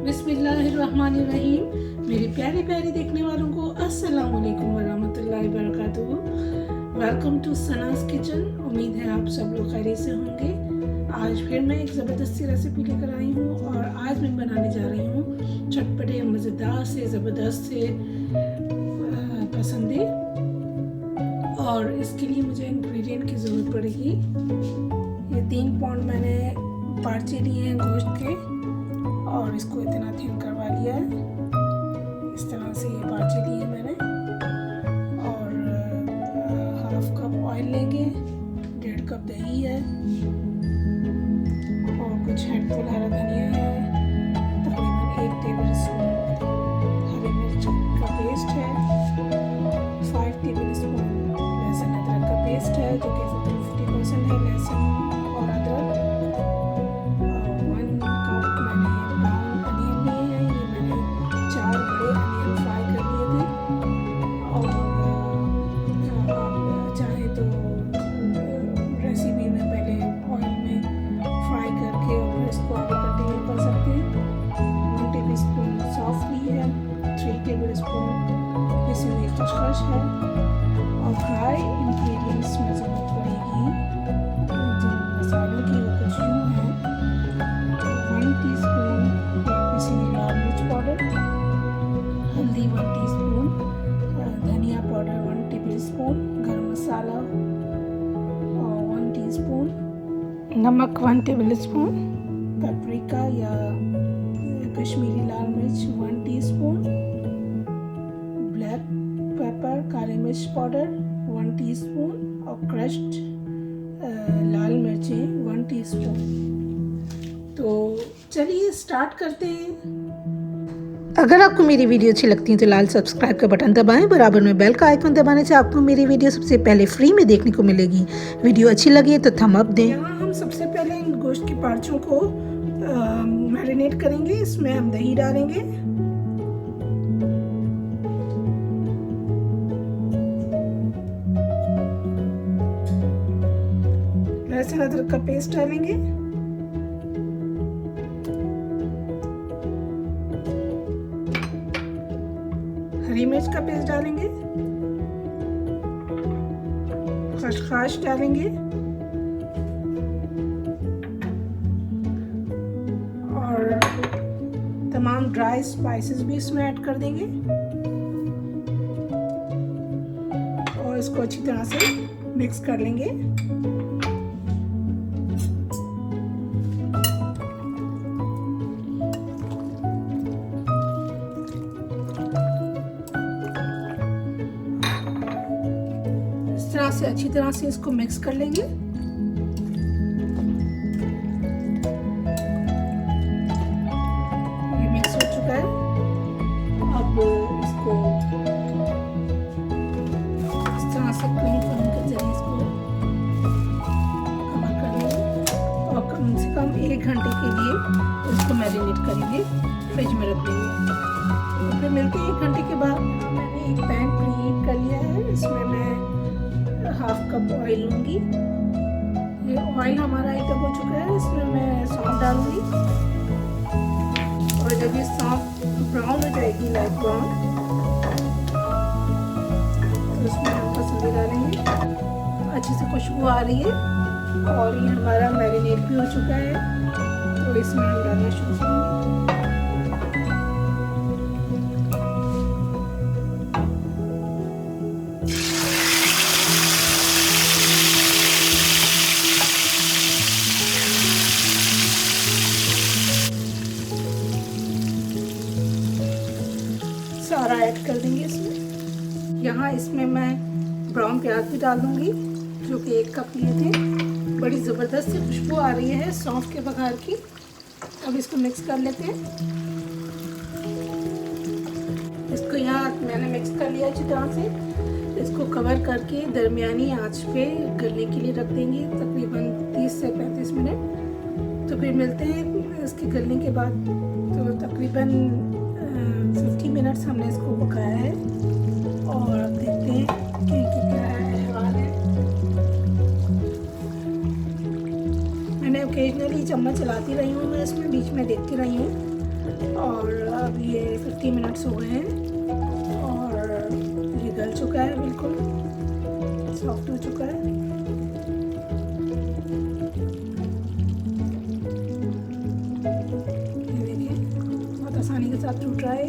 बिस्मिल्लाहिर्रहमानिर्रहीम। मेरे प्यारे प्यारे देखने वालों को अस्सलाम वालेकुम वरहमतुल्लाहि वबरकातुहू। Welcome to Sana's kitchen. उम्मीद है आप सब लोग खैरियत से होंगे। आज फिर मैं एक ज़बरदस्ती रेसिपी लेकर आई हूँ और आज मैं बनाने जा रही हूँ चटपटे मज़ेदार से ज़बरदस्त से पसंदे। और इसके लिए मुझे इंग्रेडिएंट की ज़रूरत पड़ेगी। ये 3 पाउंड मैंने पार्चे लिए हैं गोश्त के और इसको इतना थिन करवा लिया है। इस तरह से ये पार्चे लिए मैंने। और हाफ कप ऑयल लेंगे, 1.5 कप दही है और कुछ हैंडफुल हरा धनिया है, तकरीबन 1 टेबल स्पून हरी मिर्च का पेस्ट है, 5 टेबल स्पून लहसुन अदरक का पेस्ट है जो कि 50% है लहसुन और अदरक। खसखस है और ड्राई इंग्रेडिएंट्स में ज़रूरत पड़ेगी जिन मसालों की वो कुछ यूँ हैं। 1 टीस्पून पिसी हुई लाल मिर्च पाउडर, हल्दी 1 टीस्पून, धनिया पाउडर 1 टेबलस्पून, गरम मसाला 1 टीस्पून, नमक 1 टेबलस्पून, पेपरिका या कश्मीरी लाल मिर्च 1 टीस्पून, ब्लैक पेपर काली मिर्च पाउडर 1 टीस्पून और क्रश्ड लाल मिर्चें 1 टीस्पून। तो चलिए स्टार्ट करते हैं। अगर आपको मेरी वीडियो अच्छी लगती है तो लाल सब्सक्राइब का बटन दबाएं, बराबर में बेल का आइकन दबाने से आपको मेरी वीडियो सबसे पहले फ्री में देखने को मिलेगी। वीडियो अच्छी लगी तो थम अप दें। यहाँ हम सबसे पहले इन गोश्त के पार्चों को मैरिनेट करेंगे। इसमें हम दही डालेंगे, लहसुन अदरक का पेस्ट डालेंगे, हरी मिर्च का पेस्ट डालेंगे, खसखस डालेंगे और तमाम ड्राई स्पाइसेस भी इसमें ऐड कर देंगे और इसको अच्छी तरह से मिक्स कर लेंगे। से अच्छी तरह से इसको मिक्स कर लेंगे। ये मिक्स हो चुका है। अब इसको इस तरह से कहीं के जरिए इसको कवर कर लेंगे और कम से कम 1 घंटे के लिए इसको मैरिनेट करेंगे, फ्रिज में रख देंगे। फिर मिलते हैं 1 घंटे के बाद। मैंने एक पैन प्रीहीट कर लिया है, इसमें मैं हाफ कप ऑयल लूँगी। ये ऑयल हमारा हीट हो चुका है, इसमें मैं सौंफ डालूँगी और जब ये सौंफ ब्राउन हो जाएगी, लाइट ब्राउन, तो इसमें हम पसंदी डालेंगे। अच्छी से खुशबू आ रही है और ये हमारा मैरिनेट भी हो चुका है, तो इसमें हम डालना शुरू करेंगे। सारा ऐड कर देंगे इसमें। यहाँ इसमें मैं ब्राउन प्याज भी डाल दूँगी जो कि 1 कप लिए थे। बड़ी ज़बरदस्त सी खुशबू आ रही है सौंफ के बघार की। अब इसको मिक्स कर लेते हैं। इसको यहाँ मैंने मिक्स कर लिया अच्छी तरह से। इसको कवर करके दरमियानी आंच पे गलने के लिए रख देंगे तकरीबन 30 से 35 मिनट। तो फिर मिलते हैं इसके गलने के बाद। तो तकरीबन 50 मिनट्स हमने इसको पकाया है और अब देखते हैं कि क्या हाल है। मैंने ओकेजनली चम्मच चलाती रही हूँ, मैं इसमें बीच में देखती रही हूँ। और अब ये 50 मिनट्स हो गए हैं और ये गल चुका है, बिल्कुल सॉफ्ट हो चुका है। ये देखिए बहुत आसानी के साथ टूट रहा है।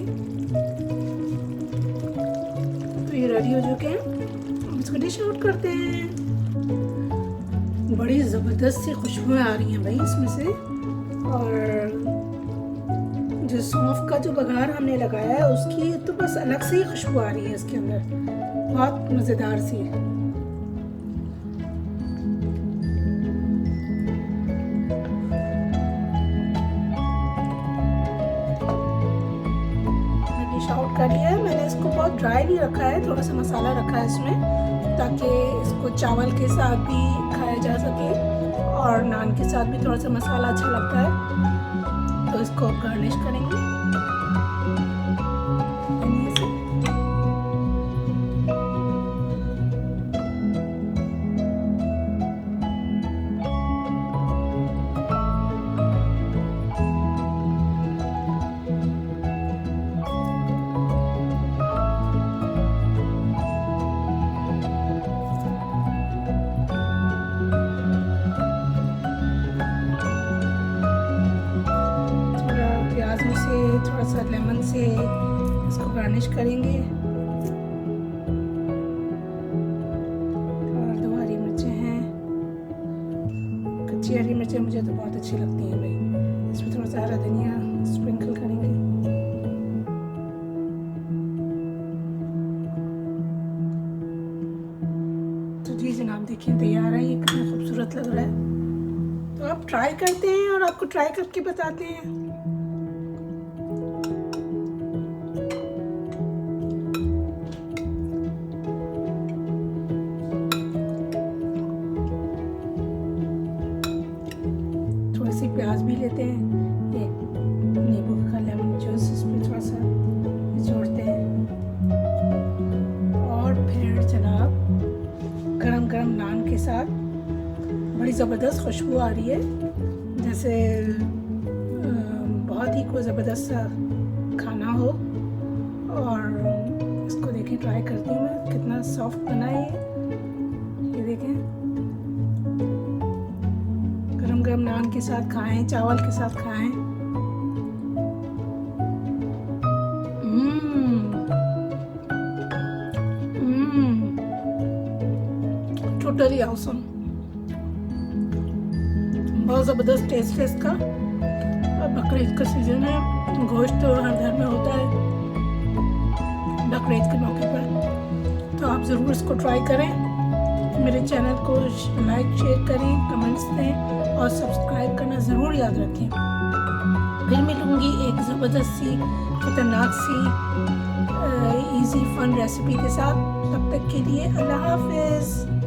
तो ये रेडी हो चुके हैं, अब इसको डिश आउट करते हैं। बड़ी ज़बरदस्त सी खुशबुएं आ रही हैं भाई इसमें से। और जो सौंफ का जो बघार हमने लगाया है उसकी तो बस अलग से ही खुशबू आ रही है इसके अंदर, बहुत मज़ेदार सी है। मैंने डिश आउट कर लिया है। मैंने इसको बहुत ड्राई नहीं रखा है, थोड़ा सा मसाला रखा है इसमें ताकि इसको चावल के साथ भी खाया जा सके और नान के साथ भी थोड़ा सा मसाला अच्छा लगता है। तो इसको गार्निश करेंगे धनिया से। थोड़ा सा लेमन से इसको गार्निश करेंगे और 2 हरी मिर्चें हैं। कच्ची हरी मिर्चें मुझे तो बहुत अच्छी लगती हैं भाई। इसमें थोड़ा सा हरा धनिया स्प्रिंकल करेंगे। तो जी जनाब देखिए तैयार है, ये कितना खूबसूरत लग रहा है। तो आप ट्राई करते हैं और आपको ट्राई करके बताते हैं। प्याज भी लेते हैं, ये नींबू का लेमन जूस इसमें थोड़ा सा जोड़ते हैं और फिर जनाब गरम गरम नान के साथ बड़ी ज़बरदस्त खुशबू आ रही है, जैसे बहुत ही कोई ज़बरदस्त सा खाना हो। और इसको देखें, ट्राई करती हूँ मैं, कितना सॉफ्ट बना है ये देखें। गरम गरम नान के साथ खाएं, चावल के साथ खाएं। टोटली ऑसम, बहुत ज़बरदस्त टेस्ट है इसका। बकरीद का सीजन है, गोश्त तो हर घर में होता है बकरीद के मौके पर। तो आप ज़रूर इसको ट्राई करें। मेरे चैनल को लाइक शेयर करें, कमेंट्स दें और सब्सक्राइब करना ज़रूर याद रखें। फिर मिलूँगी एक ज़बरदस्त सी खतरनाक सी इजी फन रेसिपी के साथ। तब तक के लिए अल्लाह हाफिज़।